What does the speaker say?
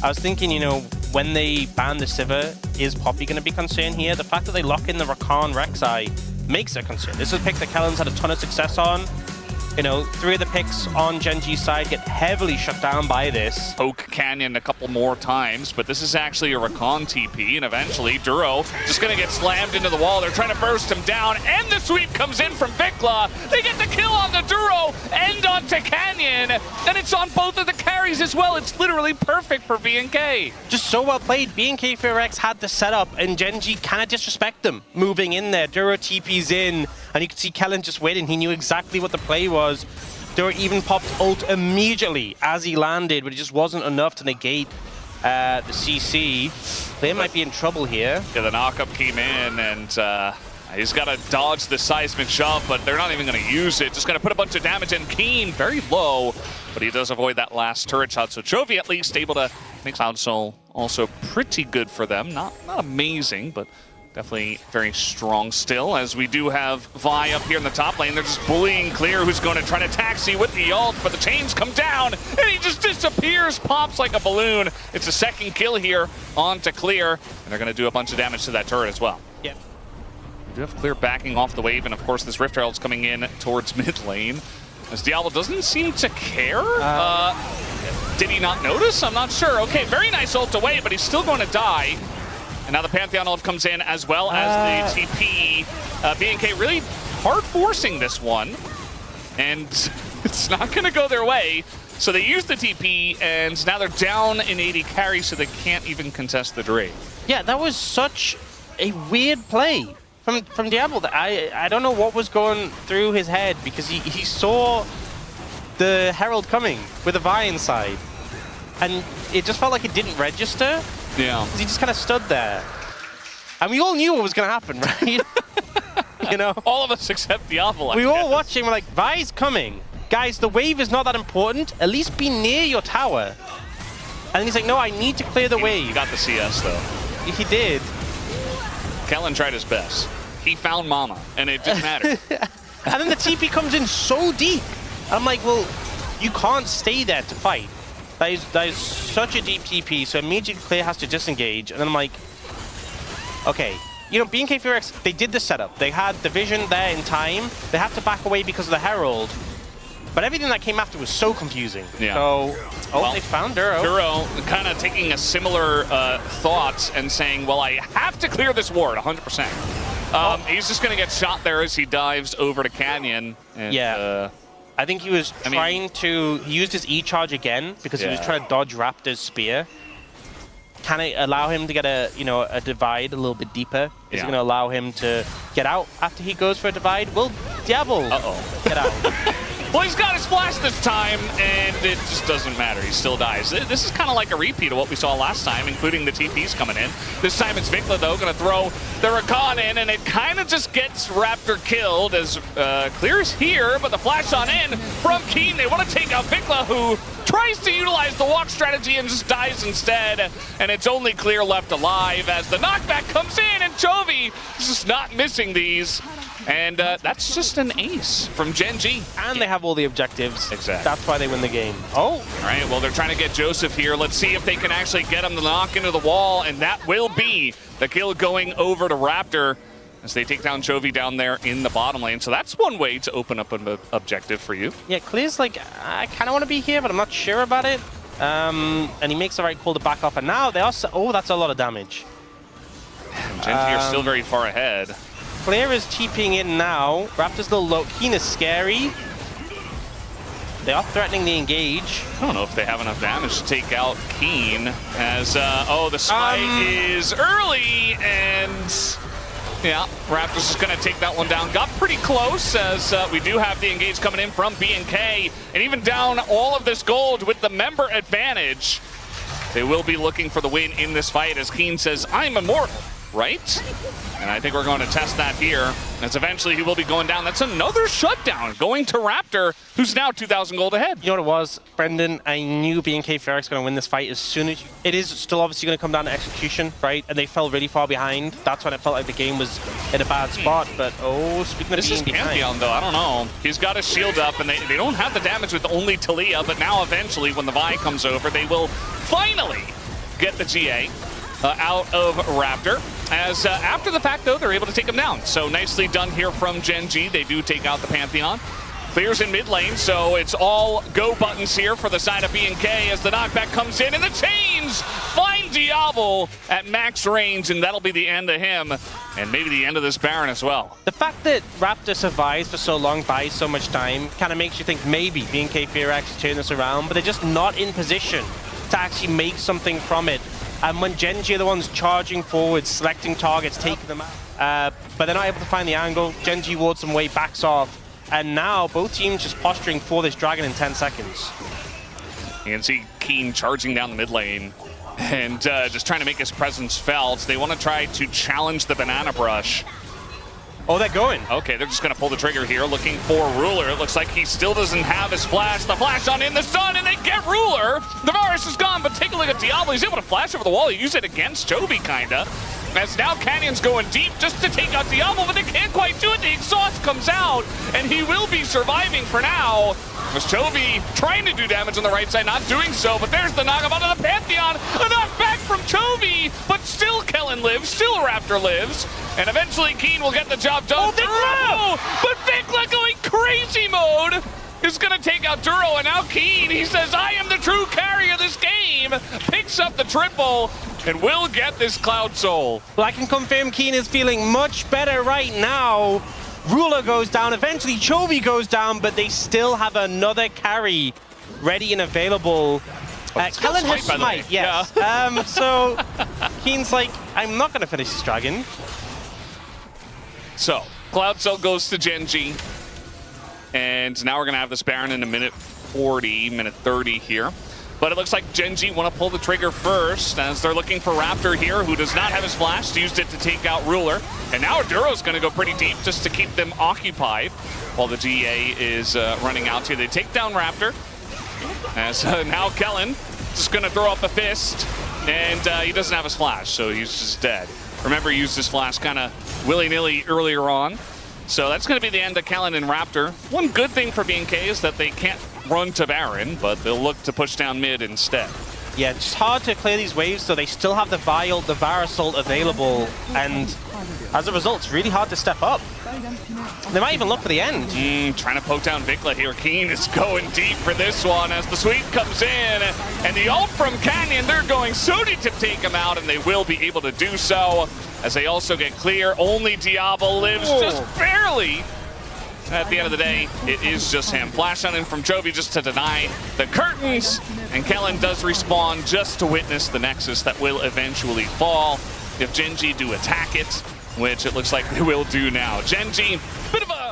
I was thinking, you know, when they ban the Sivir, is Poppy going to be concerned here? The fact that they lock in the Rakan Rek'Sai makes a concern. This is a pick that Kellin's had a ton of success on. You know, 3 of the picks on GEN.G's side get heavily shut down by this. Poke Canyon a couple more times, but this is actually a Rakan TP, and eventually Duro just gonna get slammed into the wall. They're trying to burst him down, and the sweep comes in from Vicla. They get the kill on the Duro and onto Canyon, and it's on both of the carries as well. It's literally perfect for BNK. Just so well played. BNK Fearx had the setup, and GEN.G kind of disrespect them moving in there. Duro TP's in, and you can see Kellin just waiting. He knew exactly what the play was. Duro even popped ult immediately as he landed, but it just wasn't enough to negate the CC. They might be in trouble here. Yeah, the knockup came in, and he's got to dodge the seismic shove, but they're not even going to use it. Just going to put a bunch of damage in. Kiin very low, but he does avoid that last turret shot. So Chovy at least able to make Cloud Soul also pretty good for them. Not amazing, but definitely very strong still, as we do have Vi up here in the top lane. They're just bullying Clear, who's going to try to taxi with the ult, but the chains come down, and he just disappears, pops like a balloon. It's a second kill here onto Clear, and they're going to do a bunch of damage to that turret as well. Yep. We do have Clear backing off the wave, and of course this Rift Herald's coming in towards mid lane, as Diable doesn't seem to care. Did he not notice? I'm not sure. Okay, very nice ult away, but he's still going to die. And now the Pantheon ult comes in, as well as the TP. BNK really hard forcing this one, and it's not going to go their way. So they use the TP, and now they're down in 80 carry, so they can't even contest the Drake. Yeah, that was such a weird play from Diable. I don't know what was going through his head, because he saw the Herald coming with a Vi inside, and it just felt like it didn't register. Yeah. He just kind of stood there. And we all knew what was going to happen, right? You know? All of us except Diable. We were all watching, we're like, Vi's coming. Guys, the wave is not that important. At least be near your tower. And then he's like, no, I need to clear the wave. He got the CS, though. He did. Kellin tried his best. He found Mama, and it didn't matter. And then the TP comes in so deep. I'm like, well, you can't stay there to fight. That is such a deep TP, so immediately Clear has to disengage, and then I'm like, okay, you know, BNK Fearx, they did the setup. They had the vision there in time. They had to back away because of the Herald, but everything that came after was so confusing. Yeah. So, well, they found Duro. Duro kind of taking a similar thought and saying, well, I have to clear this ward 100%. He's just going to get shot there as he dives over to Canyon. And, yeah. I think he was trying to... He used his E-charge again because he was trying to dodge Raptor's spear. Can it allow him to get a, you know, a divide a little bit deeper? Is it going to allow him to get out after he goes for a divide? Will Diable get out? Well, he's got his flash this time, and it just doesn't matter. He still dies. This is kind of like a repeat of what we saw last time, including the TPs coming in. This time it's Vicla, though, going to throw the Rakan in, and it kind of just gets Raptor killed as Clear's here, but the flash on in from Kiin. They want to take out Vicla, who tries to utilize the walk strategy and just dies instead, and it's only Clear left alive as the knockback comes in, and Chovy is just not missing these. And that's just an ace from GEN.G. And they have all the objectives. Exactly. That's why they win the game. Oh. All right, well, they're trying to get Joseph here. Let's see if they can actually get him to knock into the wall, and that will be the kill going over to Raptor as they take down Chovy down there in the bottom lane. So that's one way to open up an objective for you. Yeah, Clear's like, I kind of want to be here, but I'm not sure about it. And he makes the right call to back off. And now they are... Oh, that's a lot of damage. GEN.G are still very far ahead. Clear is TPing in now. Raptor's a little low. Kiin is scary. They are threatening the engage. I don't know if they have enough damage to take out Kiin as, oh, the spy is early, and yeah, Raptors is going to take that one down. Got pretty close as we do have the engage coming in from BNK, and even down all of this gold with the member advantage. They will be looking for the win in this fight as Kiin says, I'm immortal. Right? And I think we're going to test that here, as eventually he will be going down. That's another shutdown going to Raptor, who's now 2,000 gold ahead. You know what it was, Brendan? I knew BNK Fearx was going to win this fight as soon as... It is still obviously going to come down to execution, right? And they fell really far behind. That's when it felt like the game was in a bad spot. But, oh, speaking of this being behind... Pantheon, though, I don't know. He's got his shield up, and they don't have the damage with only Taliyah, but now eventually when the Vi comes over, they will finally get the GA out of Raptor. As after the fact, though, they're able to take him down. So nicely done here from GEN.G. They do take out the Pantheon. Clears in mid lane, so it's all go buttons here for the side of BNK as the knockback comes in, and the chains find Diable at max range, and that'll be the end of him, and maybe the end of this Baron as well. The fact that Raptor survives for so long, buys so much time, kind of makes you think maybe BNK Fearx turn this around, but they're just not in position to actually make something from it. And when GEN.G are the ones charging forward, selecting targets, taking them out, but they're not able to find the angle, GEN.G wards them away, backs off. And now both teams just posturing for this dragon in 10 seconds. You can see Kiin charging down the mid lane and just trying to make his presence felt. They want to try to challenge the banana brush. Oh, they're going. Okay, they're just going to pull the trigger here, looking for Ruler. It looks like he still doesn't have his flash. The flash on in the sun, and they get Ruler. The Varus is gone, but take a look at Diable. He's able to flash over the wall. He used it against Chovy, kinda. As now Canyon's going deep just to take out Diable, but they can't quite do it. The exhaust comes out, and he will be surviving for now. As Chovy trying to do damage on the right side, not doing so, but there's the knockup onto the Pantheon. A knockback from Chovy, but still Kellin lives, still Raptor lives, and eventually Kiin will get the job done. Oh, Duro! But Vicla going crazy mode is going to take out Duro, and now Kiin, he says, I am the true carrier of this game, picks up the triple, and will get this Cloud Soul. Well, I can confirm Kiin is feeling much better right now. Ruler goes down, eventually Chovy goes down, but they still have another carry ready and available. Kellin has smite, yes. Yeah. So Kiin's like, I'm not going to finish this dragon. So, Cloud Soul goes to GEN.G. And now we're going to have this Baron in a minute 40, minute 30 here. But it looks like GEN.G want to pull the trigger first as they're looking for Raptor here, who does not have his flash, used it to take out Ruler. And now Duro's going to go pretty deep just to keep them occupied while the GA is running out here. They take down Raptor. As now Kellin just going to throw up a fist, and he doesn't have his flash, so he's just dead. Remember, he used his flash kind of willy-nilly earlier on. So that's going to be the end of Kellin and Raptor. One good thing for BNK is that they can't run to Baron, but they'll look to push down mid instead. Yeah, it's just hard to clear these waves, so they still have the Vial, the Varus ult available, and as a result, it's really hard to step up. They might even look for the end. Trying to poke down Vicla here. Kiin is going deep for this one as the sweep comes in, and the ult from Canyon, they're going so deep to take him out, and they will be able to do so as they also get clear. Only Diable lives just barely. At the end of the day, it is just him. Flash on in from Chovy just to deny the curtains, and Kellin does respawn just to witness the Nexus that will eventually fall if GEN.G do attack it, which it looks like they will do now. GEN.G, bit of a